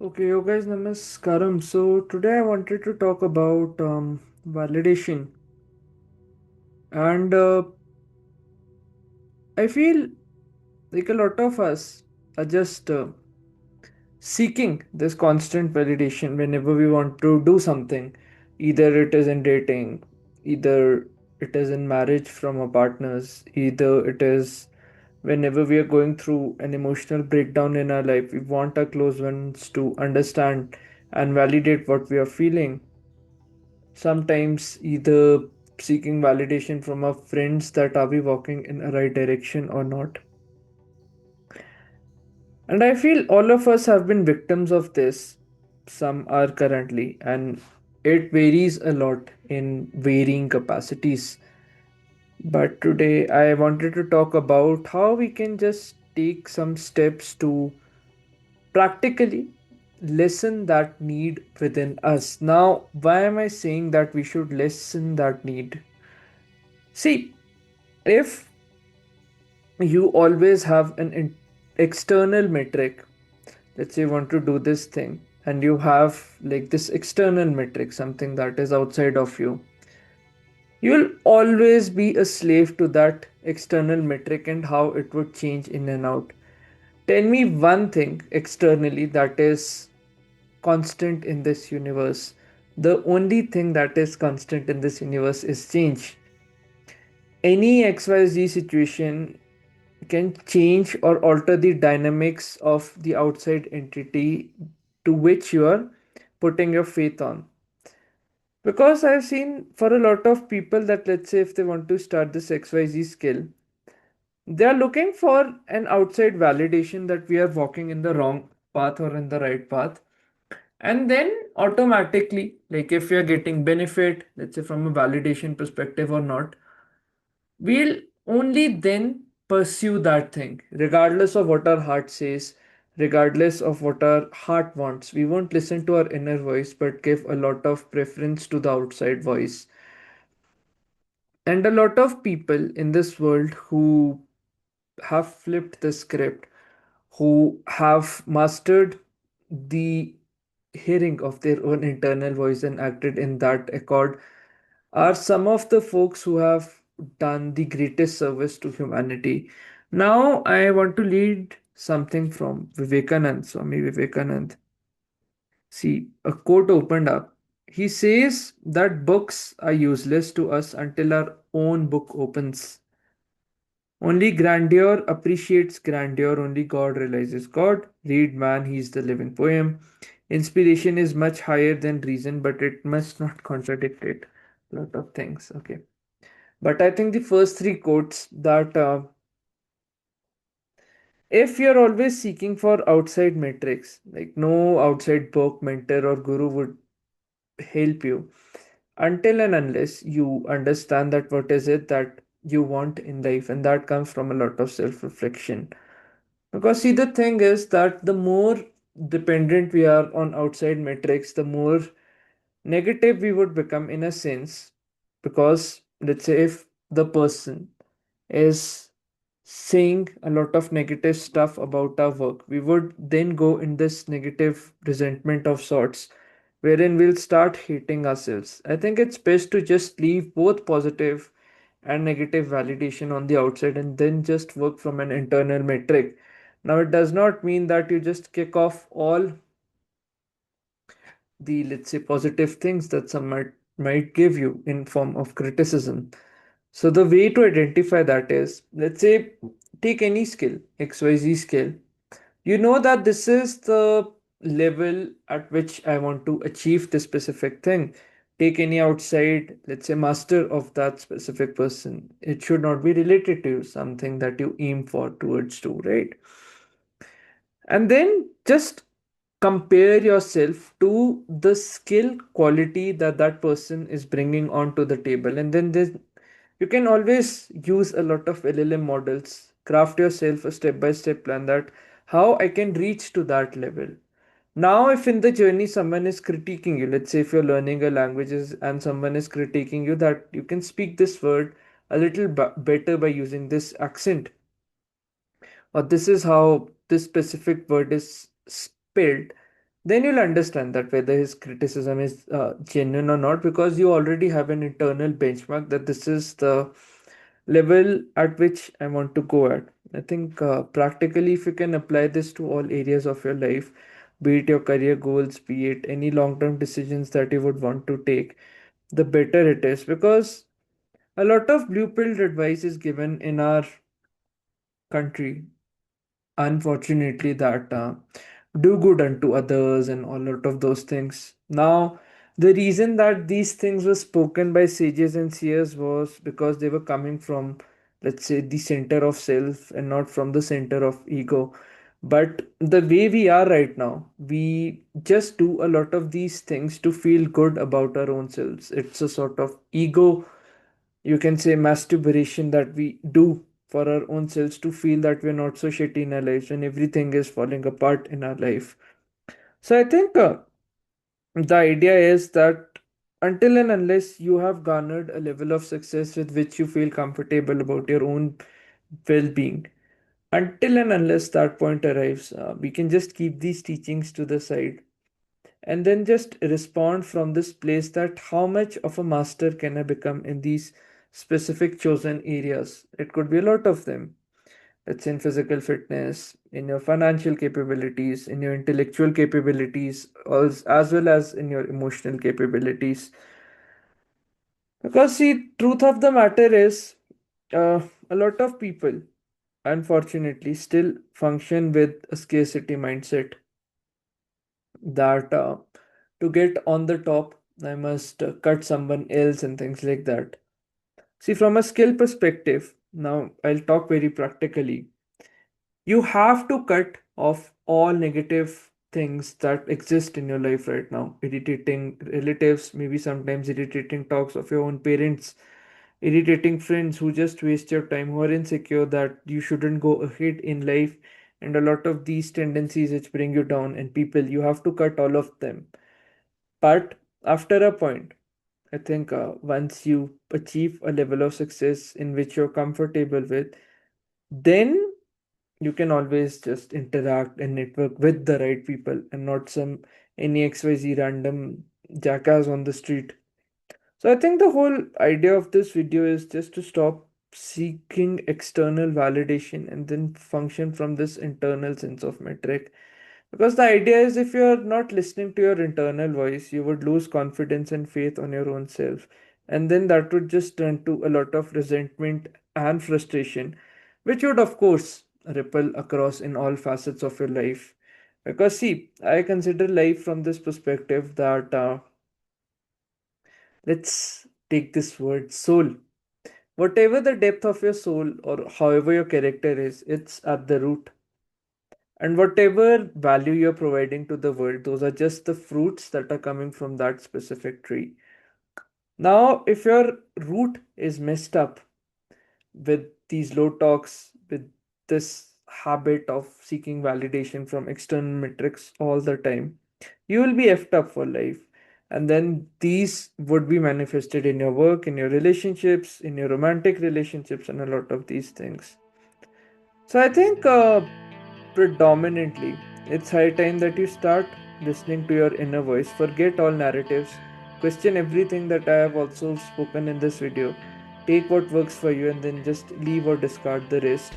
Okay, you guys, namaskaram. So today I wanted to talk about validation, and I feel like a lot of us are just seeking this constant validation whenever we want to do something. Either it is in dating, either it is in marriage from our partners, either it is whenever we are going through an emotional breakdown in our life. We want our close ones to understand and validate what we are feeling. Sometimes either seeking validation from our friends that are we walking in a right direction or not. And I feel all of us have been victims of this. Some are currently, and it varies a lot in varying capacities. But today I wanted to talk about how we can just take some steps to practically lessen that need within us. Now, why am I saying that we should lessen that need? See, if you always have an external metric, let's say you want to do this thing and you have like this external metric, something that is outside of you, you'll always be a slave to that external metric and how it would change in and out. Tell me one thing externally that is constant in this universe. The only thing that is constant in this universe is change. Any XYZ situation can change or alter the dynamics of the outside entity to which you are putting your faith on. Because I've seen for a lot of people that, let's say, if they want to start this XYZ skill, they are looking for an outside validation that we are walking in the wrong path or in the right path. And then automatically, like if we are getting benefit, let's say from a validation perspective or not, we'll only then pursue that thing, regardless of what our heart says, regardless of what our heart wants. We won't listen to our inner voice, but give a lot of preference to the outside voice. And a lot of people in this world who have flipped the script, who have mastered the hearing of their own internal voice and acted in that accord, are some of the folks who have done the greatest service to humanity. Now, I want to lead something from Vivekanand, Swami Vivekanand. See, a quote opened up. He says that books are useless to us until our own book opens. Only grandeur appreciates grandeur, only God realizes God. Read man, he is the living poem. Inspiration is much higher than reason, but it must not contradict it. Lot of things. Okay. But I think the first three quotes that if you're always seeking for outside metrics, like no outside book, mentor, or guru would help you until and unless you understand that what is it that you want in life, and that comes from a lot of self-reflection. Because see, the thing is that the more dependent we are on outside metrics, the more negative we would become in a sense. Because let's say if the person is saying a lot of negative stuff about our work, we would then go in this negative resentment of sorts, wherein we'll start hating ourselves. I think it's best to just leave both positive and negative validation on the outside and then just work from an internal metric. Now, it does not mean that you just kick off all the, let's say, positive things that some might give you in form of criticism. So the way to identify that is, let's say, take any skill, XYZ skill. You know that this is the level at which I want to achieve this specific thing. Take any outside, let's say, master of that specific person. It should not be related to you, something that you aim for towards to, right? And then just compare yourself to the skill quality that that person is bringing onto the table, and then there's you can always use a lot of LLM models. Craft yourself a step by step plan that how I can reach to that level. Now, if in the journey someone is critiquing you, let's say if you're learning a languages and someone is critiquing you that you can speak this word a little better by using this accent, or this is how this specific word is spelled, then you'll understand that whether his criticism is genuine or not, because you already have an internal benchmark that this is the level at which I want to go at. I think practically, if you can apply this to all areas of your life, be it your career goals, be it any long term decisions that you would want to take, the better it is. Because a lot of blue pilled advice is given in our country, unfortunately, that do good unto others and a lot of those things. Now, the reason that these things were spoken by sages and seers was because they were coming from, let's say, the center of self and not from the center of ego. But the way we are right now, we just do a lot of these things to feel good about our own selves. It's a sort of ego, you can say, masturbation that we do for our own selves to feel that we're not so shitty in our lives when everything is falling apart in our life. So I think the idea is that until and unless you have garnered a level of success with which you feel comfortable about your own well-being, until and unless that point arrives, we can just keep these teachings to the side and then just respond from this place that how much of a master can I become in these specific chosen areas. It could be a lot of them. It's in physical fitness, in your financial capabilities, in your intellectual capabilities, as well as in your emotional capabilities. Because see, truth of the matter is, a lot of people, unfortunately, still function with a scarcity mindset that to get on the top, I must cut someone else and things like that. See, from a skill perspective, now I'll talk very practically. You have to cut off all negative things that exist in your life right now. Irritating relatives, maybe sometimes irritating talks of your own parents, irritating friends who just waste your time, who are insecure that you shouldn't go ahead in life, and a lot of these tendencies which bring you down, and people, you have to cut all of them. But after a point, I think once you achieve a level of success in which you're comfortable with, then you can always just interact and network with the right people and not some any XYZ random jackass on the street. So I think the whole idea of this video is just to stop seeking external validation and then function from this internal sense of metric. Because the idea is if you're not listening to your internal voice, you would lose confidence and faith on your own self. And then that would just turn to a lot of resentment and frustration, which would, of course, ripple across in all facets of your life. Because, see, I consider life from this perspective that let's take this word soul. Whatever the depth of your soul or however your character is, it's at the root. And whatever value you're providing to the world, those are just the fruits that are coming from that specific tree. Now, if your root is messed up with these low talks, with this habit of seeking validation from external metrics all the time, you will be effed up for life. And then these would be manifested in your work, in your relationships, in your romantic relationships, and a lot of these things. So I think predominantly, it's high time that you start listening to your inner voice. Forget all narratives. Question everything that I have also spoken in this video. Take what works for you and then just leave or discard the rest.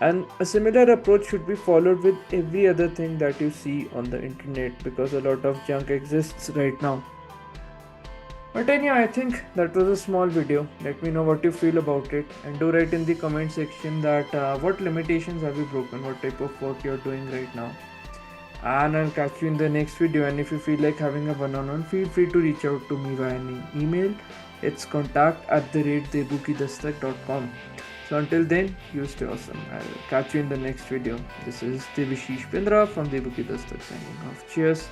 And a similar approach should be followed with every other thing that you see on the internet because a lot of junk exists right now. But anyhow, I think that was a small video. Let me know what you feel about it and do write in the comment section that what limitations have you broken, what type of work you're doing right now. And I'll catch you in the next video. And if you feel like having a one-on-one, feel free to reach out to me via an email. It's contact@debukidastak.com. So until then, you stay awesome. I'll catch you in the next video. This is Devashish Pindra from Debu Ki Dastak signing off. Cheers.